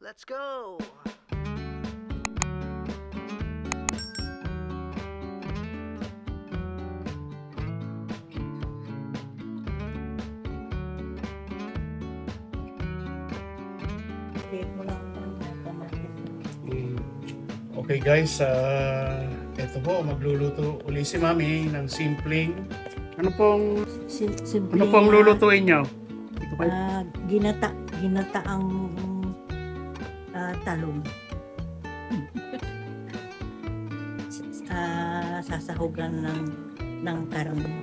Let's go! Mm. Okay guys, ito po, magluluto uli si Mami ng simpleng, ano pong Simple lulutuin nyo? Ito kayo. ginataang talong. Sasahugan ng karne.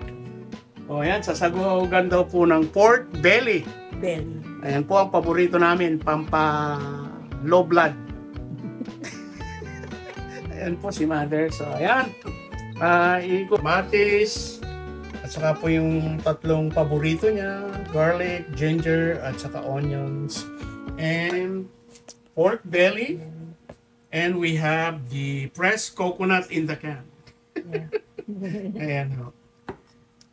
O ayan, sasagugan daw po ng pork belly. Belly. Ayan po ang paborito namin, pampa low blood. Ayan po si Mother. So ayan, matis, at saka po yung tatlong paborito niya, garlic, ginger, at saka onions, and pork belly, and we have the pressed coconut in the can. Yeah. Ayan ho.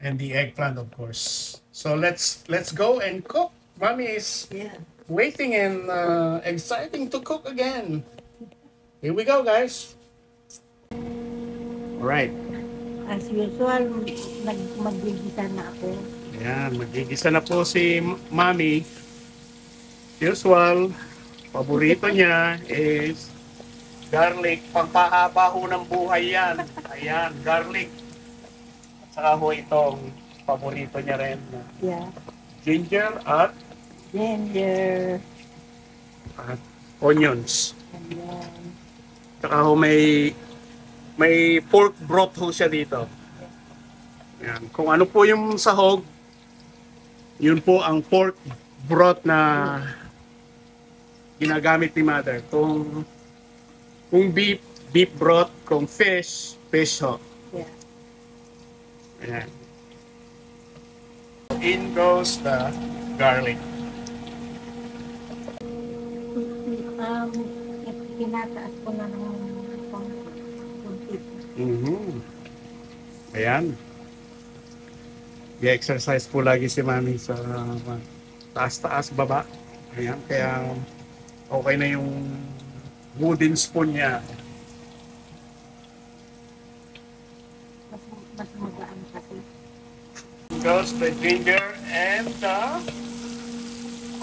And the eggplant, of course. So let's go and cook. Mommy is Yeah. waiting and exciting to cook again. Here we go, guys. All right. As usual, maggigisa na ako. Ayan, magigisa na po si Mami. Usual, paborito niya is garlic. Pampahaba ho ng buhay yan. Ayan, garlic. At saka ho itong paborito niya rin. Yeah. Ginger at Ginger. onions. Ayan. Saka ho may pork broth ho siya dito. Ayan. Kung ano po yung sahog, yun po ang pork broth na ginagamit ni Mother. Kung beef broth. Kung fish ho. Yeah. Ayan. In goes the garlic. Tinataas ko na ng kunti. Ayan. I-exercise po lagi si Mami sa taas-taas, baba. Ayan, kaya okay na yung wooden spoon niya. Mas magaan kasi. Goes the ginger and the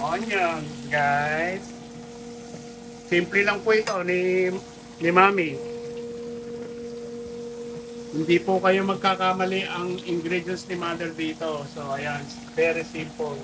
onion, guys. Simple lang po ito ni Mami. Hindi po kayo magkakamali ang ingredients ni Mother dito. So, ayan, very simple.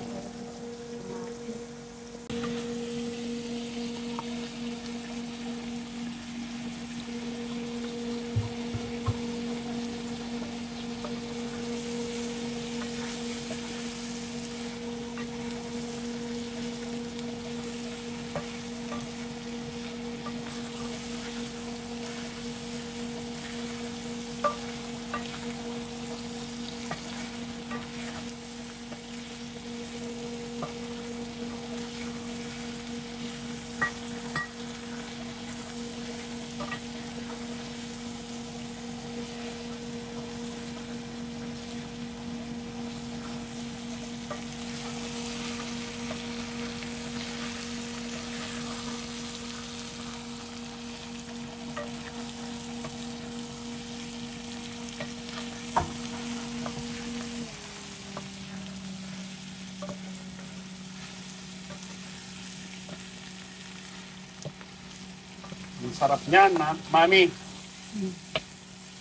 Ang sarap niyan, Mami.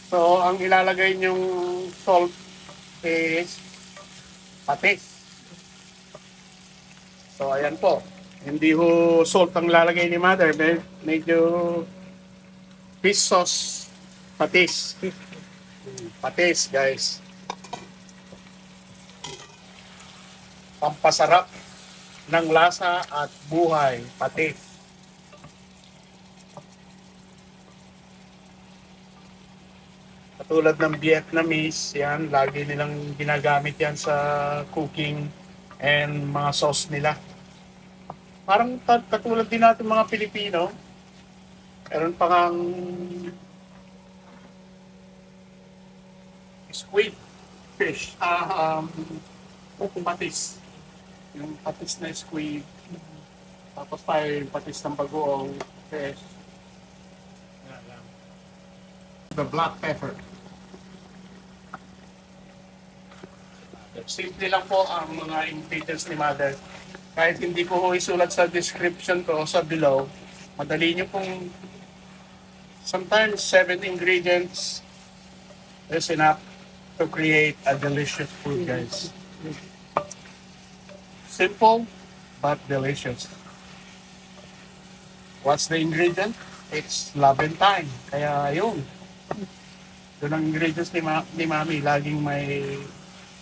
So, ang ilalagay niyong salt is patis. So, ayan po. Hindi ho salt ang lalagay ni Mother. Medyo fish sauce patis. Patis, guys. Pampasarap ng lasa at buhay. Patis. Katulad ng Vietnamese, yan, lagi nilang ginagamit yan sa cooking and mga sauce nila. Parang katulad din natin mga Pilipino, meron pa kang squid fish, patis. Yung patis na squid. Tapos tayo yung patis ng bagoong fish. Yan lang. The black pepper. Simple lang po ang mga ingredients ni Mother. Kahit hindi ko ho isulat sa description ko sa below, madali nyo pong sometimes 7 ingredients is enough to create a delicious food, guys. Simple but delicious. What's the ingredient? It's love and time. Kaya yun. Yun ang ingredients ni Mami. Laging may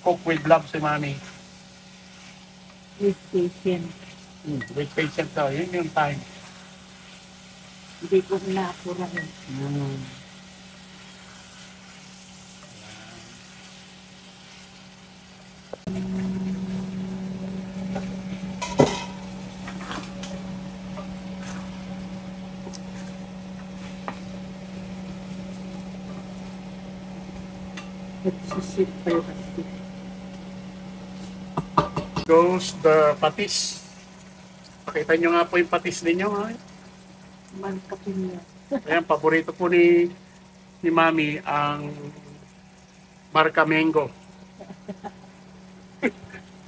cook with love si Mami. With patience. With patience daw. Yun yung time. Hindi ko naapurahin. Nagsisip pa yung kasi. Goes the patis. Pakita nyo nga po yung patis ninyo. Ha? Mangkapin niya. Ayan, paborito po ni Mami ang Marca Mango.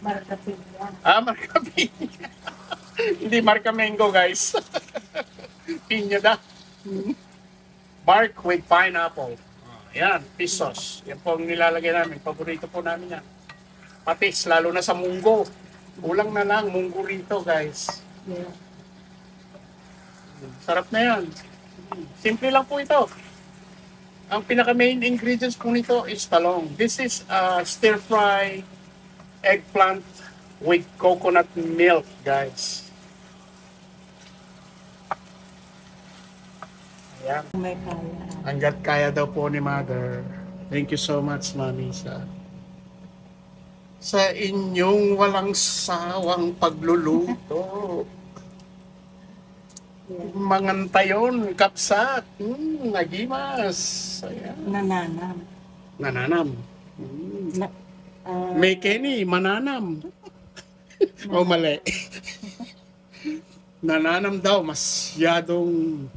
Markapin niya. Marca Piña. Hindi Marca Mango, guys. Piña da. Bark with pineapple. Ayan, fish sauce. Yan po ang nilalagay namin. Paborito po namin yan. Patis, lalo na sa munggo. Kulang na lang, munggo rito, guys. Yeah. Sarap na yan. Simple lang po ito. Ang pinaka-main ingredients po nito is talong. This is stir-fry eggplant with coconut milk, guys. Ayan. May kaya. Hanggat kaya daw po ni Mother. Thank you so much, Mami, sa inyong walang sawang pagluluto. Yeah. Mangantayon, kapsat, nagimas. Ayan. Nananam. Nananam. Na, May Kenny, mananam. O mali. Nananam daw, masyadong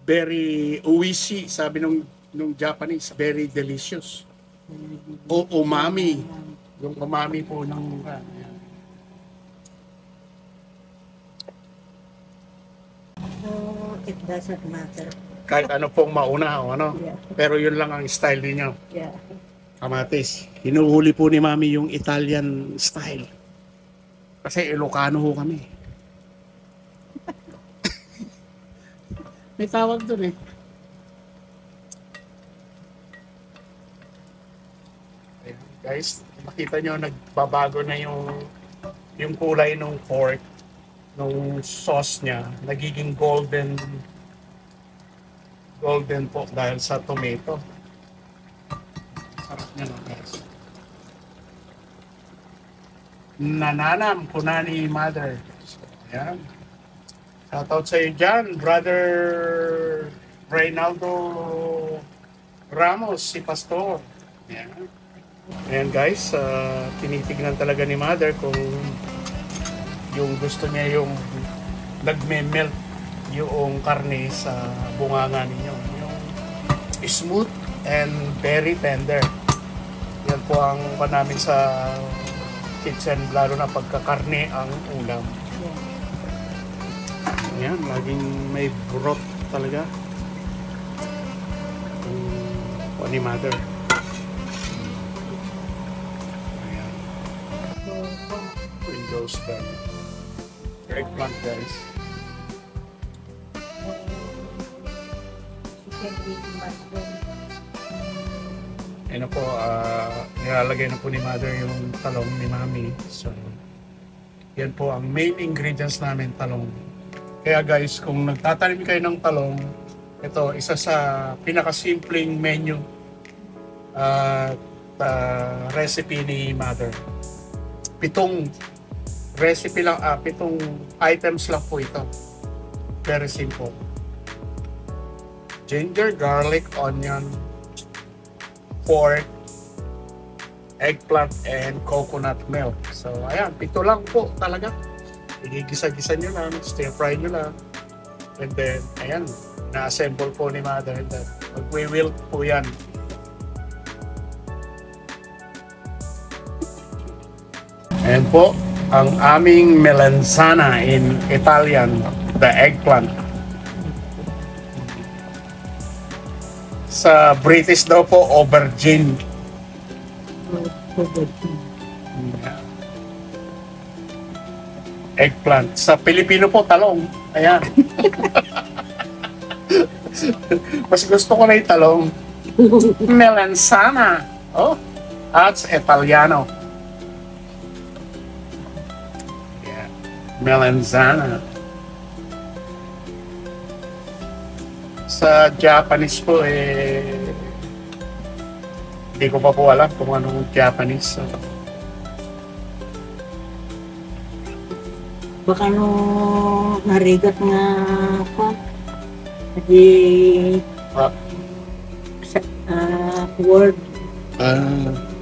very uwishi, sabi nung Japanese, very delicious. O umami. Yung umami po ng ayan. it doesn't matter. Kahit ano pong mauna o ano. Yeah. Pero yun lang ang style ninyo. Yeah. Kamatis. Hinuhuli po ni Mami yung Italian style. Kasi Ilocano ho kami. May tawag dun eh. Ayan, guys, makita nyo nagbabago na yung kulay ng pork, nung sauce niya, nagiging golden po dahil sa tomato. Sarap niya no, guys. Nananam, kunani Mother. So, ayan. Shoutout sa iyo dyan, Brother Reynaldo Ramos, si Pastor. Ayan. Ayan guys, tinitignan talaga ni Mother kung yung gusto niya yung nagme-melt yung karne sa bunganga ninyo. Yung smooth and very tender. Yan po ang namin sa kitchen, lalo na pagkakarne ang ulam. Yeah. Yan, laging may broth talaga. Yung ni Mother. Ayan. So, Windows the eggplant, guys. chicken with mushroom. Ano po, nilalagay na po ni Mother yung talong ni Mami. So, yan po ang main ingredients namin, talong. Kaya guys, kung nagtatanim kayo ng talong, ito, isa sa pinakasimpleng menu recipe ni Mother. 7 recipe lang, 7 items lang po ito. Very simple. Ginger, garlic, onion, pork, eggplant, and coconut milk. So, ayan, 7 lang po talaga. igigisa-gisa nyo lang, stir-fry nyo lang. And then, ayan, na-assemble po ni Mother. Mag-wilt po yan. Ayan po, ang aming melanzana in Italian, the eggplant. Sa British daw po, aubergine. Eggplant. Sa Pilipino po, talong. Ayan. Mas gusto ko na yung talong. Melanzana. Oh, that's Italiano. Yeah. Melanzana. Sa Japanese po, hindi ko pa po alam kung anong Japanese. Baka narigat nga pa. Di word.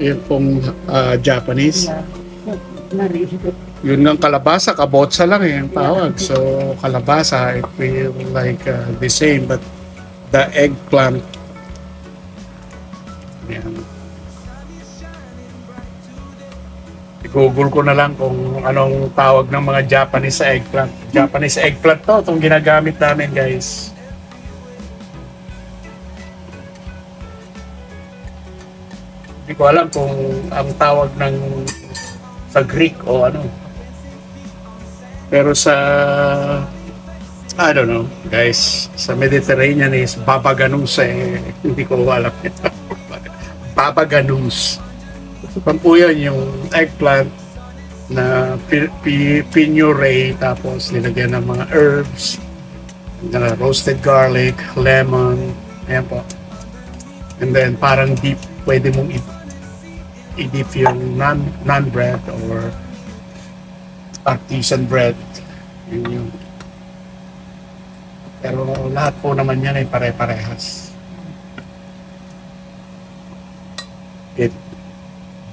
Yun pong Japanese. Narigat. Yun ng kalabasa, kabotsa lang ang tawag. So, kalabasa, it feel like the same, but the eggplant. Yan. I-google ko na lang kung anong tawag ng mga Japanese sa eggplant. Japanese eggplant to, itong ginagamit namin, guys. Hindi ko alam kung ang tawag ng sa Greek o ano. Pero sa I don't know, guys, sa Mediterranean is babaganus hindi ko alam. Babaganus. Pan po yun, yung eggplant na pinuree, tapos nilagyan ng mga herbs, roasted garlic, lemon, ayan po. And then parang deep, pwede mong i-dip yung naan bread or artisan bread. Yun yun. Pero lahat po naman yan ay pare-parehas.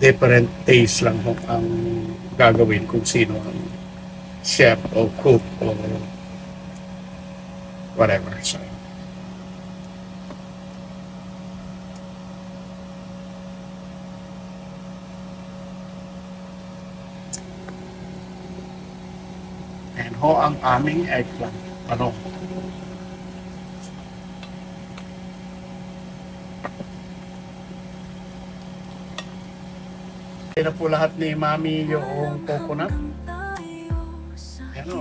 Different taste lang kung ang gagawin kung sino ang chef o cook o whatever. So, and ho ang aming eggplant. Ano? Kaya na po lahat ni Mami yung coconut. Ano,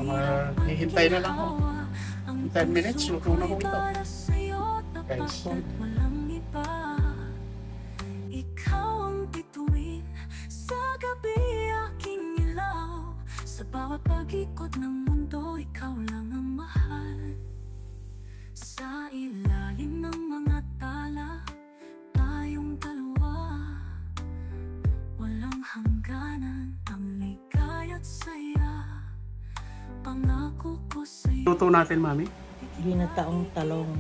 hihintay na lang ho. 10 minutes, luto na ho ito. Guys. Ikaw ang bituin sa gabi aking ilaw. Sa bawat pag-ikot ng mundo, ikaw lang ang mahal. Sa ilalim ng mga tala, tayong dalawa. Walang hangganan, ang ligaya't saya. Pangako ko sa'yo. Luto natin, Mami. Ginataong talong.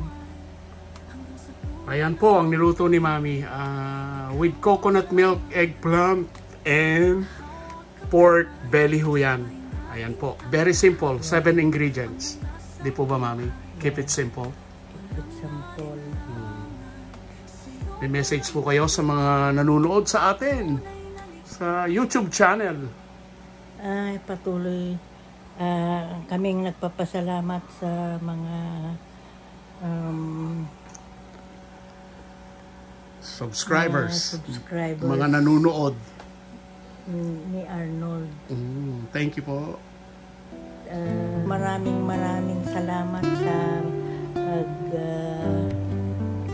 Ayan po ang niluto ni Mami. With coconut milk, eggplant, and pork belly ho yan. Ayan po. Very simple. 7 ingredients. Di po ba, Mami? Keep it simple. Example. May message po kayo sa mga nanonood sa atin sa YouTube channel. Ay, patuloy. Kaming nagpapasalamat sa mga Subscribers. subscribers Mga nanonood. ni Arnold. Thank you po. Maraming salamat sa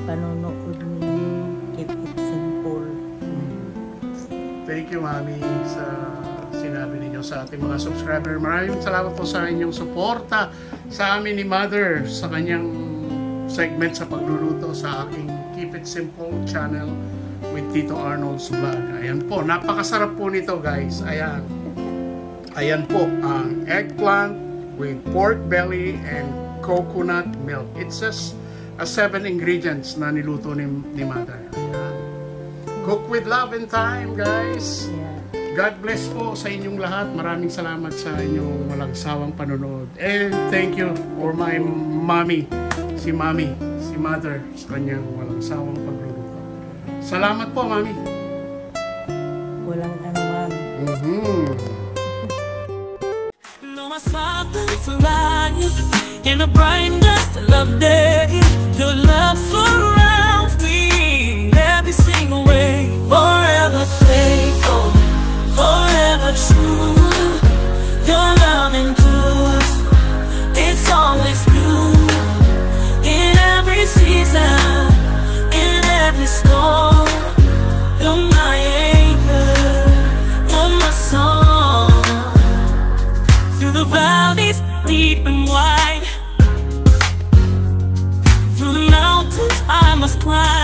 panonood ninyo. Keep it simple. Thank you, Mami, sa sinabi ninyo sa ating mga subscriber. Maraming salamat po sa inyong suporta sa amin ni Mother sa kanyang segment sa pagluluto sa aking Keep It Simple channel with Tito Arnold's Vlog. Ayan po, napakasarap po nito, guys. Ayan. Ayan po ang eggplant with pork belly and coconut milk. It's just 7 ingredients na niluto ni Mother. Ayan. Cook with love and time, guys. Yeah. God bless po sa inyong lahat. Maraming salamat sa inyong walang sawang panonood. And thank you for my mommy, si mother, sa kanyang walang sawang pagluluto. Salamat po, mami. Walang anuman. No, my father's alive in the brightness of day. Your love surrounds me in every single way. Forever faithful, forever true. Your love endures, it's always new. In every season, in every storm, you're my anchor, you're my song. Through the valleys deep and wide, through the mountains I must climb.